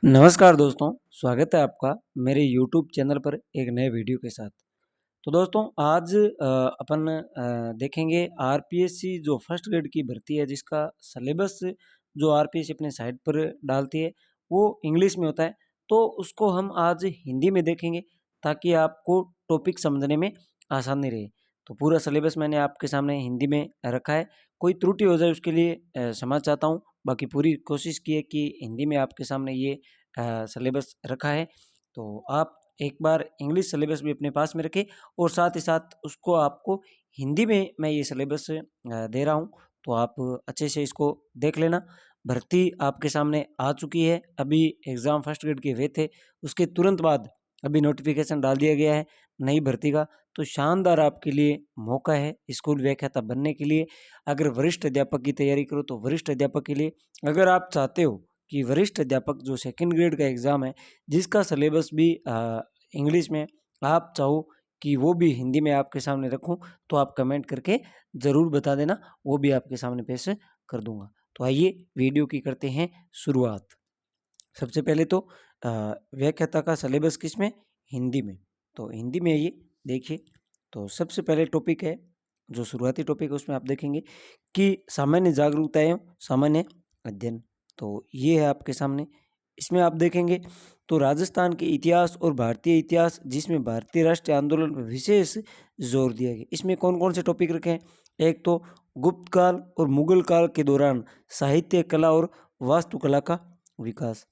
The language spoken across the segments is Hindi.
नमस्कार दोस्तों, स्वागत है आपका मेरे यूट्यूब चैनल पर एक नए वीडियो के साथ। तो दोस्तों आज अपन देखेंगे आरपीएससी जो फर्स्ट ग्रेड की भर्ती है जिसका सिलेबस जो आरपीएससी अपने साइट पर डालती है वो इंग्लिश में होता है। तो उसको हम आज हिंदी में देखेंगे ताकि आपको टॉपिक समझने में आसानी रहे। तो पूरा सिलेबस मैंने आपके सामने हिंदी में रखा है। कोई त्रुटि हो जाए उसके लिए क्षमा चाहता हूँ। बाकी पूरी कोशिश की है कि हिंदी में आपके सामने ये सिलेबस रखा है। तो आप एक बार इंग्लिश सिलेबस भी अपने पास में रखें और साथ ही साथ उसको आपको हिंदी में मैं ये सिलेबस दे रहा हूँ, तो आप अच्छे से इसको देख लेना। भर्ती आपके सामने आ चुकी है, अभी एग्ज़ाम फर्स्ट ग्रेड के हुए थे, उसके तुरंत बाद अभी नोटिफिकेशन डाल दिया गया है नई भर्ती का। तो शानदार आपके लिए मौका है स्कूल व्याख्याता बनने के लिए। अगर वरिष्ठ अध्यापक की तैयारी करो तो वरिष्ठ अध्यापक के लिए, अगर आप चाहते हो कि वरिष्ठ अध्यापक जो सेकंड ग्रेड का एग्ज़ाम है जिसका सिलेबस भी इंग्लिश में, आप चाहो कि वो भी हिंदी में आपके सामने रखूं, तो आप कमेंट करके ज़रूर बता देना, वो भी आपके सामने पेश कर दूंगा। तो आइए वीडियो की करते हैं शुरुआत। सबसे पहले तो व्याख्याता का सिलेबस किस में? हिंदी में। तो हिंदी में ये देखिए, तो सबसे पहले टॉपिक है, जो शुरुआती टॉपिक है उसमें आप देखेंगे कि सामान्य जागरूकता एवं सामान्य अध्ययन। तो ये है आपके सामने। इसमें आप देखेंगे तो राजस्थान के इतिहास और भारतीय इतिहास जिसमें भारतीय राष्ट्रीय आंदोलन पर विशेष जोर दिया गया। इसमें कौन-कौन से टॉपिक रखे हैं? एक तो गुप्त काल और मुगल काल के दौरान साहित्य, कला और वास्तुकला का विकास।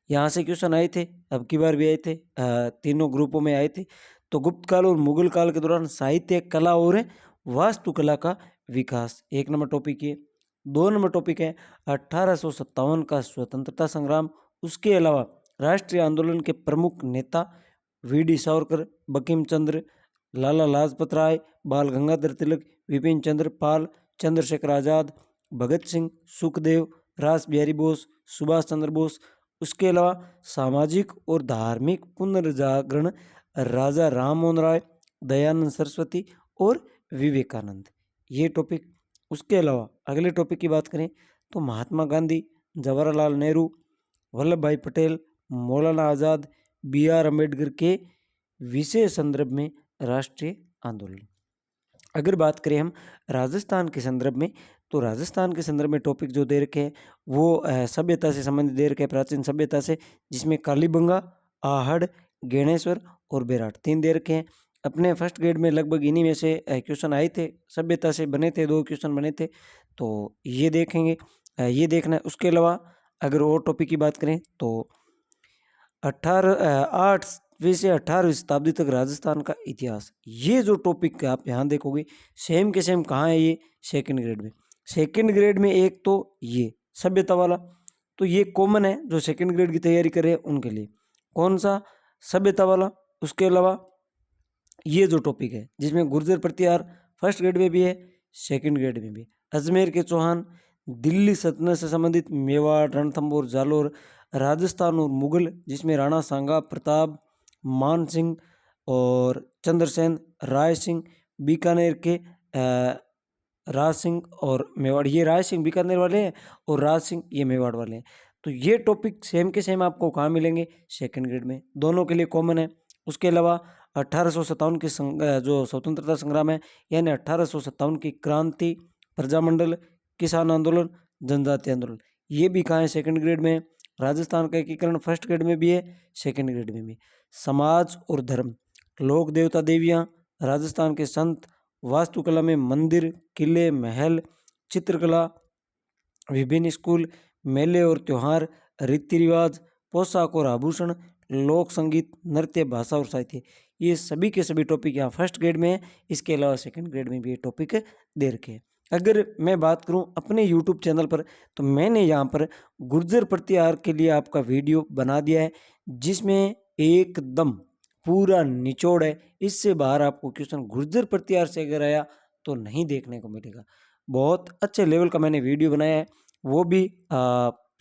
यहाँ से क्वेश्चन आए थे, अब की बार भी आए थे, तीनों ग्रुपों में आए थे। तो गुप्त काल और मुगल काल के दौरान साहित्य, कला और वास्तुकला का विकास, एक नंबर टॉपिक ये। 2 नंबर टॉपिक है 1857 का स्वतंत्रता संग्राम। उसके अलावा राष्ट्रीय आंदोलन के प्रमुख नेता वी.डी. सावरकर, बंकिम चंद्र, लाला लाजपत राय, बाल गंगाधर तिलक, विपिन चंद्र पाल, चंद्रशेखर आज़ाद, भगत सिंह, सुखदेव, रास बिहारी बोस, सुभाष चंद्र बोस। उसके अलावा सामाजिक और धार्मिक पुनर्जागरण राजा राम मोहन राय, दयानंद सरस्वती और विवेकानंद, ये टॉपिक। उसके अलावा अगले टॉपिक की बात करें तो महात्मा गांधी, जवाहरलाल नेहरू, वल्लभ भाई पटेल, मौलाना आज़ाद, बी आर अम्बेडकर के विशेष संदर्भ में राष्ट्रीय आंदोलन। अगर बात करें हम राजस्थान के संदर्भ में, तो राजस्थान के संदर्भ में टॉपिक जो दे रखे हैं वो सभ्यता से संबंधित दे रखे हैं, प्राचीन सभ्यता से, जिसमें कालीबंगा, आहड़, गेणेश्वर और बेराट 3 दे रखे हैं। अपने फर्स्ट ग्रेड में लगभग इन्हीं में से क्वेश्चन आए थे, सभ्यता से बने थे, 2 क्वेश्चन बने थे, तो ये देखेंगे, ये देखना है। उसके अलावा अगर और टॉपिक की बात करें तो 8वीं से 18वीं शताब्दी तक राजस्थान का इतिहास, ये जो टॉपिक है आप यहाँ देखोगे सेम के सेम कहाँ है ये? सेकंड ग्रेड में। सेकंड ग्रेड में एक तो ये सभ्यता वाला, तो ये कॉमन है जो सेकंड ग्रेड की तैयारी कर रहे हैं उनके लिए। कौन सा? सभ्यता वाला। उसके अलावा ये जो टॉपिक है जिसमें गुर्जर प्रतिहार फर्स्ट ग्रेड में भी है, सेकंड ग्रेड में भी है। अजमेर के चौहान, दिल्ली सल्तनत से संबंधित मेवाड़, रणथंभौर, जालोर, राजस्थान और मुगल जिसमें राणा सांगा, प्रताप, मान सिंह और चंद्रसेन, राय सिंह, बीकानेर के राज सिंह और मेवाड़, ये राय सिंह बीकानेर वाले हैं और राज सिंह ये मेवाड़ वाले हैं। तो ये टॉपिक सेम के सेम आपको कहाँ मिलेंगे? सेकंड ग्रेड में, दोनों के लिए कॉमन है। उसके अलावा 1857 के जो स्वतंत्रता संग्राम है, यानी 1857 की क्रांति, प्रजामंडल, किसान आंदोलन, जनजाति आंदोलन, ये भी कहाँ है? सेकंड ग्रेड में है। राजस्थान का एकीकरण फर्स्ट ग्रेड में भी है, सेकंड ग्रेड में भी। समाज और धर्म, लोक देवता देवियाँ, राजस्थान के संत, वास्तुकला में मंदिर, किले, महल, चित्रकला, विभिन्न स्कूल, मेले और त्योहार, रीति रिवाज, पोशाक और आभूषण, लोक संगीत, नृत्य, भाषा और साहित्य, ये सभी के सभी टॉपिक यहाँ फर्स्ट ग्रेड में है। इसके अलावा सेकंड ग्रेड में भी ये टॉपिक दे रखे हैं। अगर मैं बात करूं अपने यूट्यूब चैनल पर, तो मैंने यहाँ पर गुर्जर प्रतिहार के लिए आपका वीडियो बना दिया है जिसमें एकदम पूरा निचोड़ है। इससे बाहर आपको क्वेश्चन गुर्जर प्रतिहार से अगर आया तो नहीं देखने को मिलेगा। बहुत अच्छे लेवल का मैंने वीडियो बनाया है, वो भी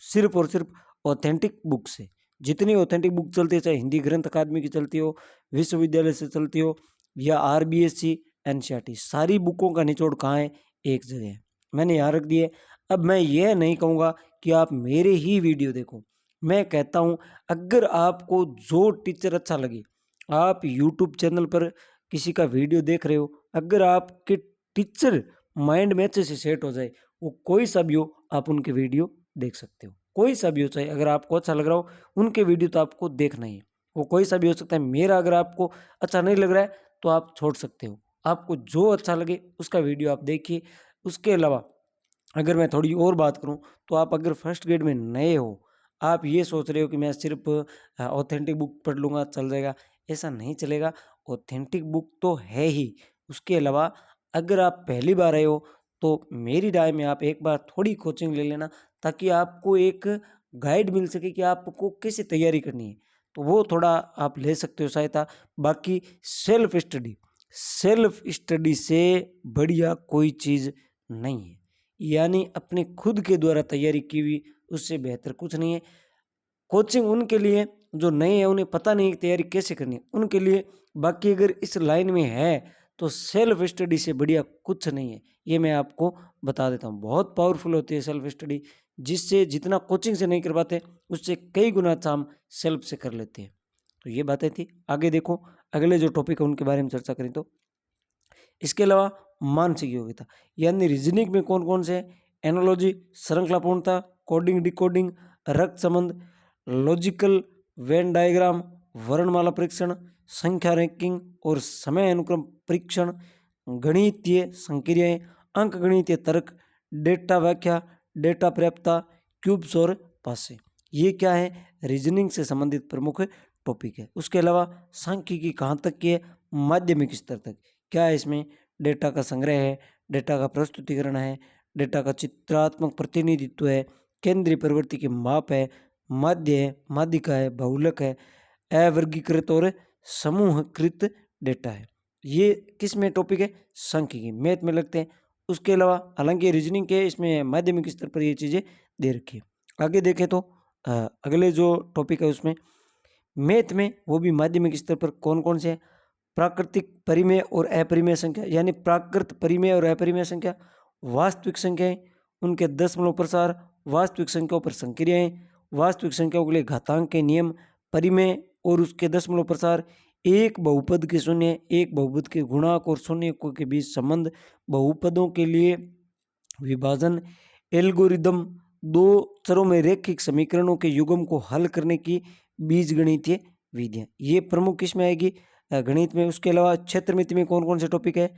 सिर्फ और सिर्फ ऑथेंटिक बुक से। जितनी ऑथेंटिक बुक चलती है, चाहे हिंदी ग्रंथ अकादमी की चलती हो, विश्वविद्यालय से चलती हो या आरबीएससी, एनसीईआरटी, सारी बुकों का निचोड़ कहाँ है? एक जगह है, मैंने यहाँ रख दिए। अब मैं यह नहीं कहूँगा कि आप मेरे ही वीडियो देखो, मैं कहता हूँ अगर आपको जो टीचर अच्छा लगे, आप यूट्यूब चैनल पर किसी का वीडियो देख रहे हो, अगर आपके टीचर माइंड में अच्छे से सेट हो जाए, वो कोई सा भी हो, आप उनके वीडियो देख सकते हो। कोई सा भी हो, चाहे अगर आपको अच्छा लग रहा हो, उनके वीडियो तो आपको देखना ही है। वो कोई सा भी हो सकता है। मेरा अगर आपको अच्छा नहीं लग रहा है तो आप छोड़ सकते हो। आपको जो अच्छा लगे उसका वीडियो आप देखिए। उसके अलावा अगर मैं थोड़ी और बात करूँ, तो आप अगर फर्स्ट ग्रेड में नए हो, आप ये सोच रहे हो कि मैं सिर्फ़ ऑथेंटिक बुक पढ़ लूँगा चल जाएगा, ऐसा नहीं चलेगा। ऑथेंटिक बुक तो है ही, उसके अलावा अगर आप पहली बार आए हो, तो मेरी राय में आप एक बार थोड़ी कोचिंग ले लेना, ताकि आपको एक गाइड मिल सके कि आपको कैसे तैयारी करनी है। तो वो थोड़ा आप ले सकते हो सहायता। बाकी सेल्फ स्टडी से बढ़िया कोई चीज़ नहीं है। यानी अपने खुद के द्वारा तैयारी की हुई, उससे बेहतर कुछ नहीं है। कोचिंग उनके लिए जो नए हैं, उन्हें पता नहीं है कि तैयारी कैसे करनी है, उनके लिए। बाकी अगर इस लाइन में है तो सेल्फ स्टडी से बढ़िया कुछ नहीं है, ये मैं आपको बता देता हूँ। बहुत पावरफुल होती है सेल्फ स्टडी, जिससे जितना कोचिंग से नहीं कर पाते, उससे कई गुना अच्छा हम सेल्फ से कर लेते हैं। तो ये बातें थी। आगे देखो, अगले जो टॉपिक है उनके बारे में चर्चा करें तो इसके अलावा मानसिक योग्यता, यानी रीजनिंग में कौन कौन से हैं? एनालॉजी, श्रृंखलापूर्णता, कोडिंग डिकोडिंग, रक्त संबंध, लॉजिकल, वेन डायग्राम, वर्णमाला परीक्षण, संख्या रैंकिंग और समय अनुक्रम परीक्षण, गणितीय संक्रियाएं, अंकगणितीय तर्क, डेटा व्याख्या, डेटा प्राप्यता, क्यूब्स और पासे। ये क्या है? रीजनिंग से संबंधित प्रमुख टॉपिक है। उसके अलावा सांख्यिकी कहाँ तक की है? माध्यमिक स्तर तक। क्या है इसमें? डेटा का संग्रह है, डेटा का प्रस्तुतिकरण है, डेटा का चित्रात्मक प्रतिनिधित्व है, केंद्रीय प्रवृत्ति के माप है, माध्य है, माध्यिका है, बहुलक है, अवर्गीकृत और समूहकृत डेटा है। ये किस में टॉपिक है? सांख्यिकी, मैथ में लगते हैं। उसके अलावा हालांकि रीजनिंग के इसमें माध्यमिक स्तर पर ये चीज़ें दे रखी है। आगे देखें तो अगले जो टॉपिक है उसमें मैथ में, वो भी माध्यमिक स्तर पर कौन कौन से हैं? प्राकृतिक परिमेय और अपरिमेय संख्या, यानी प्राकृत परिमेय और अपरिमेय संख्या, वास्तविक संख्याएं, उनके दशमलव प्रसार, वास्तविक संख्याओं पर संक्रियाएं, वास्तविक संख्याओं के लिए घातांक के नियम, परिमेय और उसके दशमलव प्रसार, एक बहुपद के शून्य, एक बहुपद के गुणांक और शून्य के बीच संबंध, बहुपदों के लिए विभाजन, एल्गोरिदम, दो चरों में रैखिक समीकरणों के युग्म को हल करने की बीजगणितीय विधियां, ये प्रमुख किसमें आएगी? गणित में। उसके अलावा क्षेत्रमिति में कौन कौन से टॉपिक है?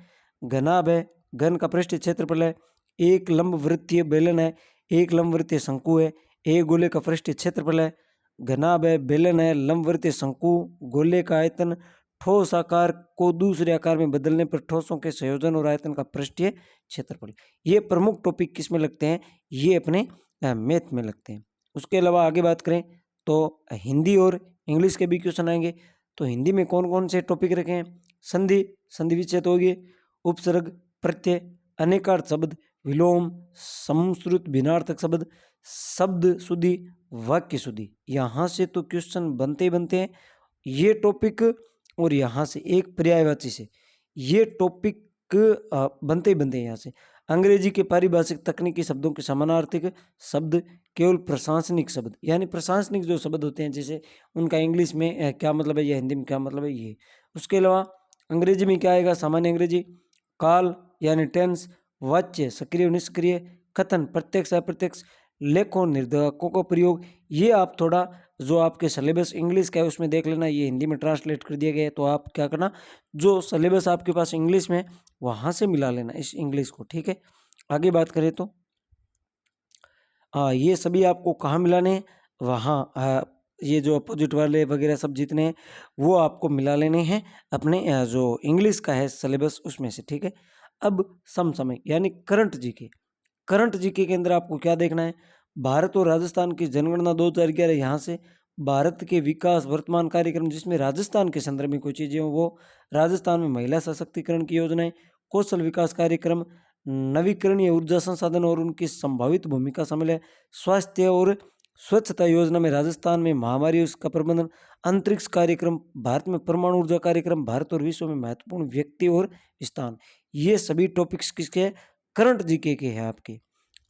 घनाभ है, घन का पृष्ठीय क्षेत्रफल है, एक लंबवृत्तीय बेलन है, एक लंबवृत्तीय शंकु है, एक गोले का पृष्ठीय क्षेत्रफल है, घनाभ है, बेलन है, लंबवृत्तीय शंकु, गोले का आयतन, ठोस आकार को दूसरे आकार में बदलने पर ठोसों के संयोजन और आयतन का पृष्ठीय क्षेत्रफल। ये प्रमुख टॉपिक किस में लगते हैं? ये अपने मैथ में लगते हैं। उसके अलावा आगे बात करें तो हिंदी और इंग्लिश के भी क्वेश्चन आएंगे। तो हिंदी में कौन कौन से टॉपिक रखे हैं? संधि, संधि विच्छेद हो गए, उपसर्ग, प्रत्यय, अनेकार्थ शब्द, विलोम, समश्रुत भिन्नार्थक शब्द, शब्द शुद्धि, वाक्य शुद्धि। यहाँ से तो क्वेश्चन बनते ही बनते हैं ये टॉपिक। और यहाँ से एक पर्यायवाची से ये टॉपिक बनते ही बनते हैं। यहाँ से अंग्रेजी के पारिभाषिक तकनीकी शब्दों के समानार्थिक शब्द, केवल प्रशासनिक शब्द, यानी प्रशासनिक जो शब्द होते हैं, जैसे उनका इंग्लिश में क्या मतलब है या हिंदी में क्या मतलब है ये। उसके अलावा अंग्रेजी में क्या आएगा? सामान्य अंग्रेजी, काल यानी टेंस, वाच्य सक्रिय और निष्क्रिय, कथन प्रत्यक्ष अप्रत्यक्ष, लेखों निर्धारकों का प्रयोग। ये आप थोड़ा जो आपके सिलेबस इंग्लिश का है उसमें देख लेना, ये हिंदी में ट्रांसलेट कर दिया गया है। तो आप क्या करना, जो सिलेबस आपके पास इंग्लिश में वहाँ से मिला लेना इस इंग्लिश को, ठीक है। आगे बात करें तो ये सभी आपको कहाँ मिलाने हैं? वहाँ ये जो अपोजिट वाले वगैरह सब जितने हैं वो आपको मिला लेने हैं अपने जो इंग्लिश का है सिलेबस उसमें से, ठीक है। अब समसामयिक यानी करंट जीके, करंट जीके के अंदर आपको क्या देखना है? भारत और राजस्थान की जनगणना 2011, यहाँ से भारत के विकास वर्तमान कार्यक्रम, जिसमें राजस्थान के संदर्भ में कोई चीज़ें हों वो, राजस्थान में महिला सशक्तिकरण की योजनाएं, कौशल विकास कार्यक्रम, नवीकरणीय ऊर्जा संसाधन और उनकी संभावित भूमिका शामिल है, स्वास्थ्य और स्वच्छता योजना में राजस्थान में महामारी उसका प्रबंधन, अंतरिक्ष कार्यक्रम, भारत में परमाणु ऊर्जा कार्यक्रम, भारत और विश्व में महत्वपूर्ण व्यक्ति और स्थान। ये सभी टॉपिक्स किसके हैं? करंट जीके के हैं आपके।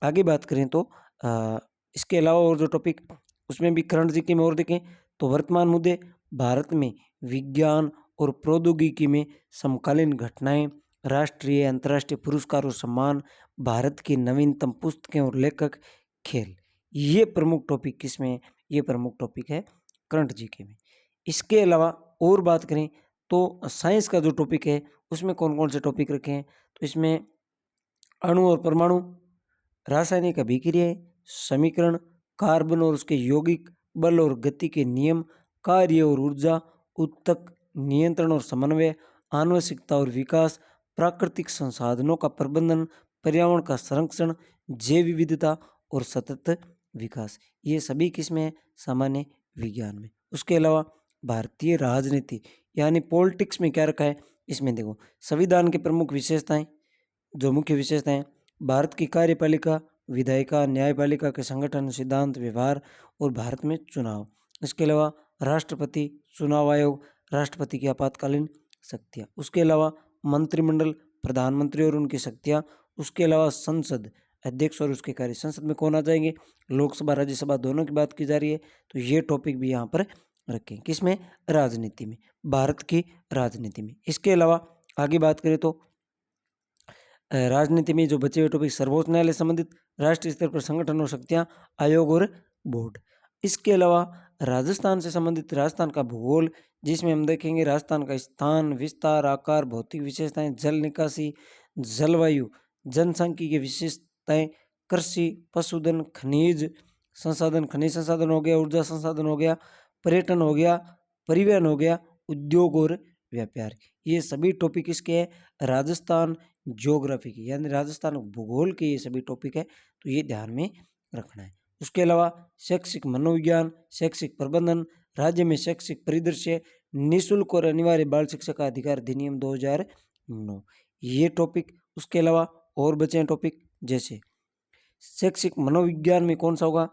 आगे बात करें तो इसके अलावा और जो टॉपिक उसमें भी करंट जीके में और देखें तो वर्तमान मुद्दे, भारत में विज्ञान और प्रौद्योगिकी में समकालीन घटनाएं, राष्ट्रीय अंतर्राष्ट्रीय पुरस्कार और सम्मान, भारत की नवीनतम पुस्तकें और लेखक, खेल। ये प्रमुख टॉपिक किसमें है? ये प्रमुख टॉपिक है करंट जीके में। इसके अलावा और बात करें तो साइंस का जो टॉपिक है उसमें कौन कौन से टॉपिक रखे हैं, तो इसमें अणु और परमाणु, रासायनिक अभिक्रियाएं, समीकरण, कार्बन और उसके यौगिक, बल और गति के नियम, कार्य और ऊर्जा, ऊतक, नियंत्रण और समन्वय, आनुवंशिकता और विकास, प्राकृतिक संसाधनों का प्रबंधन, पर्यावरण का संरक्षण, जैव विविधता और सतत विकास। ये सभी किसमें है? सामान्य विज्ञान में। उसके अलावा भारतीय राजनीति यानी पॉलिटिक्स में क्या रखा है? इसमें देखो संविधान की प्रमुख विशेषताएं, जो मुख्य विशेषताएं, भारत की कार्यपालिका, विधायिका, न्यायपालिका के संगठन, सिद्धांत, व्यवहार और भारत में चुनाव। इसके अलावा राष्ट्रपति, चुनाव आयोग, राष्ट्रपति की आपातकालीन शक्तियाँ। उसके अलावा मंत्रिमंडल, प्रधानमंत्री और उनकी शक्तियाँ। उसके अलावा संसद, अध्यक्ष और उसके कार्य। संसद में कौन आ जाएंगे? लोकसभा, राज्यसभा दोनों की बात की जा रही है, तो ये टॉपिक भी यहाँ पर रखें। किसमें? राजनीति में, भारत की राजनीति में। इसके अलावा आगे बात करें तो राजनीति में जो बचे हुए टॉपिक, सर्वोच्च न्यायालय संबंधित, राष्ट्रीय स्तर पर संगठन और शक्तियां, आयोग और बोर्ड। इसके अलावा राजस्थान से संबंधित राजस्थान का भूगोल, जिसमें हम देखेंगे राजस्थान का स्थान, विस्तार, आकार, भौतिक विशेषताएं, जल निकासी, जलवायु, जनसांख्यिकीय विशेषताएं, कृषि, पशुधन, खनिज संसाधन, खनिज संसाधन हो गया, ऊर्जा संसाधन हो गया, पर्यटन हो गया, परिवहन हो गया, उद्योग और व्यापार। ये सभी टॉपिक इसके हैं राजस्थान ज्योग्राफी की, यानी राजस्थान भूगोल के ये सभी टॉपिक है, तो ये ध्यान में रखना है। उसके अलावा शैक्षिक मनोविज्ञान, शैक्षिक प्रबंधन, राज्य में शैक्षिक परिदृश्य, निःशुल्क और अनिवार्य बाल शिक्षा का अधिकार अधिनियम 2009, ये टॉपिक। उसके अलावा और बचे हैं टॉपिक, जैसे शैक्षिक मनोविज्ञान में कौन सा होगा?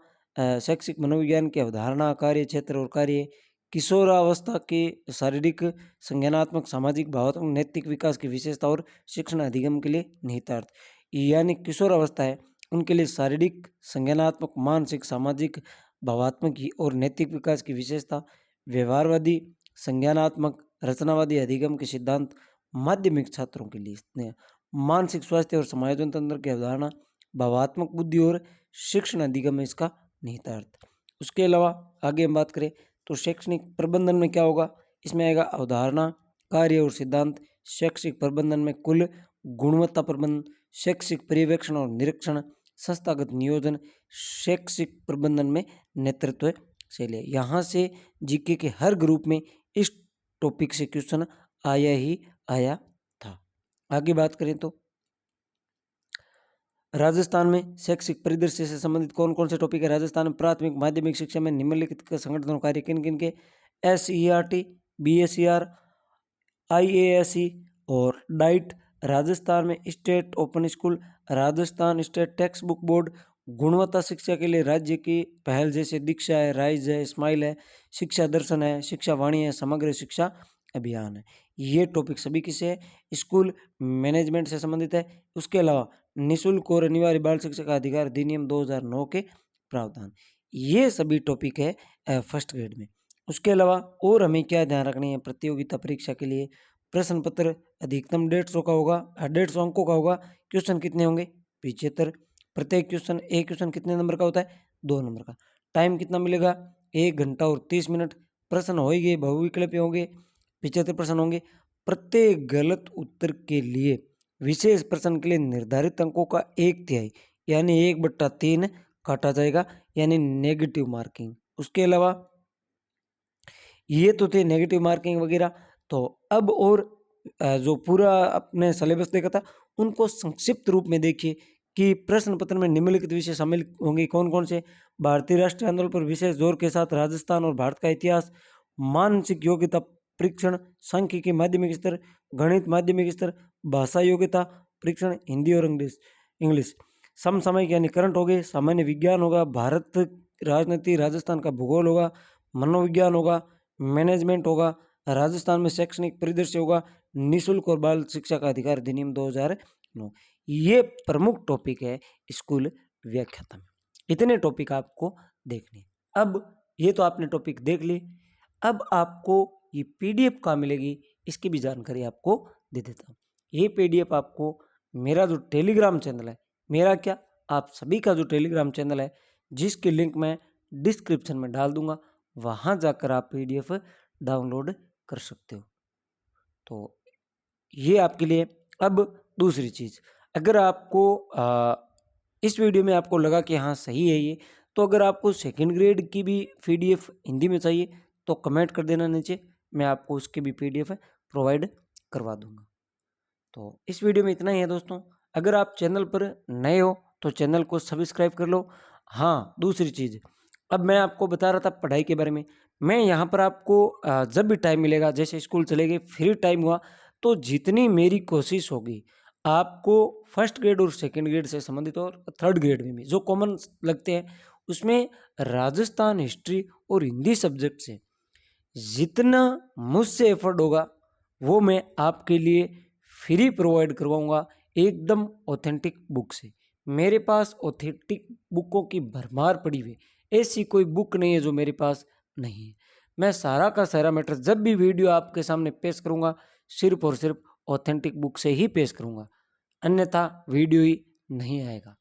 शैक्षिक मनोविज्ञान की अवधारणा, कार्य क्षेत्र और कार्य, किशोरावस्था के शारीरिक, संज्ञानात्मक, सामाजिक, भावात्मक, नैतिक विकास की विशेषता और शिक्षण अधिगम के लिए निहितार्थ। यानी किशोरावस्था है उनके लिए शारीरिक, संज्ञानात्मक, मानसिक, सामाजिक, भावात्मक और नैतिक विकास की विशेषता, व्यवहारवादी, संज्ञानात्मक, रचनावादी अधिगम के सिद्धांत, माध्यमिक छात्रों के लिए मानसिक स्वास्थ्य और समायोजन तंत्र की अवधारणा, भावात्मक बुद्धि और शिक्षण अधिगम में इसका निहितार्थ। उसके अलावा आगे हम बात करें तो शैक्षणिक प्रबंधन में क्या होगा? इसमें आएगा अवधारणा, कार्य और सिद्धांत, शैक्षिक प्रबंधन में कुल, गुणवत्ता प्रबंधन, शैक्षिक पर्यवेक्षण और निरीक्षण, संस्थागत नियोजन, शैक्षिक प्रबंधन में नेतृत्व शैली। यहाँ से जीके के हर ग्रुप में इस टॉपिक से क्वेश्चन आया ही आया था। आगे बात करें तो राजस्थान में शैक्षिक परिदृश्य से संबंधित कौन कौन से टॉपिक है? राजस्थान में प्राथमिक माध्यमिक शिक्षा में निम्नलिखित के संगठनों कार्य किन किन के? SERT, BSER, IASE और डाइट। राजस्थान में state open school, Rajasthan state text book board, गुणवत्ता शिक्षा के लिए राज्य की पहल जैसे दीक्षा है, राइज है, स्माइल है, शिक्षा दर्शन है, शिक्षा वाणी है, समग्र शिक्षा अभियान है। ये टॉपिक सभी किसे है? स्कूल मैनेजमेंट से संबंधित है। उसके अलावा निःशुल्क और अनिवार्य बाल शिक्षा का अधिकार अधिनियम 2009 के प्रावधान। ये सभी टॉपिक है फर्स्ट ग्रेड में। उसके अलावा और हमें क्या ध्यान रखनी है? प्रतियोगिता परीक्षा के लिए प्रश्न पत्र अधिकतम 150 का होगा, 150 अंकों का होगा। क्वेश्चन कितने होंगे? 75। प्रत्येक क्वेश्चन, एक क्वेश्चन कितने नंबर का होता है? 2 नंबर का। टाइम कितना मिलेगा? 1 घंटा और 30 मिनट। प्रश्न होंगे, बहुविकल्पीय होंगे, 75 प्रश्न होंगे। प्रत्येक गलत उत्तर के लिए विशेष प्रश्न के लिए निर्धारित अंकों का 1/3 यानी 1/3 काटा जाएगा, यानी नेगेटिव मार्किंग। उसके अलावा ये तो थे नेगेटिव मार्किंग वगैरह। तो अब और जो पूरा अपने सिलेबस देखा था उनको संक्षिप्त रूप में देखिए कि प्रश्न पत्र में निम्नलिखित विषय शामिल होंगे कौन कौन से? भारतीय राष्ट्रीय आंदोलन पर विशेष जोर के साथ राजस्थान और भारत का इतिहास, मानसिक योग्यता परीक्षण, सांख्यिकी माध्यमिक स्तर, गणित माध्यमिक स्तर, भाषा योग्यता परीक्षण, हिंदी और इंग्लिश, समसामयिक यानी करंट हो गए, सामान्य विज्ञान होगा, भारत राजनीति, राजस्थान का भूगोल होगा, मनोविज्ञान होगा, मैनेजमेंट होगा, राजस्थान में शैक्षणिक परिदृश्य होगा, निःशुल्क और बाल शिक्षा का अधिकार अधिनियम 2009। ये प्रमुख टॉपिक है स्कूल व्याख्याता में। इतने टॉपिक आपको देखने। अब ये तो आपने टॉपिक देख ली, अब आपको ये पीडीएफ कहाँ मिलेगी इसकी भी जानकारी आपको दे देता हूँ। ये पीडीएफ आपको मेरा जो टेलीग्राम चैनल है, मेरा क्या आप सभी का जो टेलीग्राम चैनल है जिसकी लिंक मैं डिस्क्रिप्शन में डाल दूंगा, वहाँ जाकर आप पीडीएफ डाउनलोड कर सकते हो। तो ये आपके लिए। अब दूसरी चीज़, अगर आपको इस वीडियो में आपको लगा कि हाँ सही है ये, तो अगर आपको सेकंड ग्रेड की भी पीडीएफ हिंदी में चाहिए तो कमेंट कर देना नीचे, मैं आपको उसकी भी पीडीएफ प्रोवाइड करवा दूंगा। तो इस वीडियो में इतना ही है दोस्तों। अगर आप चैनल पर नए हो तो चैनल को सब्सक्राइब कर लो। हाँ, दूसरी चीज़, अब मैं आपको बता रहा था पढ़ाई के बारे में, मैं यहाँ पर आपको जब भी टाइम मिलेगा, जैसे स्कूल चले गए फ्री टाइम हुआ, तो जितनी मेरी कोशिश होगी आपको फर्स्ट ग्रेड और सेकंड ग्रेड से संबंधित और थर्ड ग्रेड में भी जो कॉमन लगते हैं उसमें राजस्थान हिस्ट्री और हिंदी सब्जेक्ट से जितना मुझसे एफर्ट होगा वो मैं आपके लिए फ्री प्रोवाइड करवाऊंगा, एकदम ऑथेंटिक बुक से। मेरे पास ऑथेंटिक बुकों की भरमार पड़ी हुई है, ऐसी कोई बुक नहीं है जो मेरे पास नहीं है। मैं सारा का सारा मैटर जब भी वीडियो आपके सामने पेश करूंगा सिर्फ और सिर्फ ऑथेंटिक बुक से ही पेश करूंगा, अन्यथा वीडियो ही नहीं आएगा।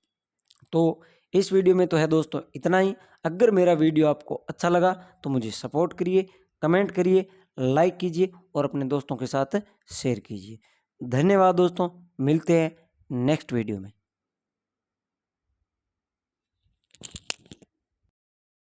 तो इस वीडियो में तो है दोस्तों इतना ही। अगर मेरा वीडियो आपको अच्छा लगा तो मुझे सपोर्ट करिए, कमेंट करिए, लाइक कीजिए और अपने दोस्तों के साथ शेयर कीजिए। धन्यवाद दोस्तों, मिलते हैं नेक्स्ट वीडियो में।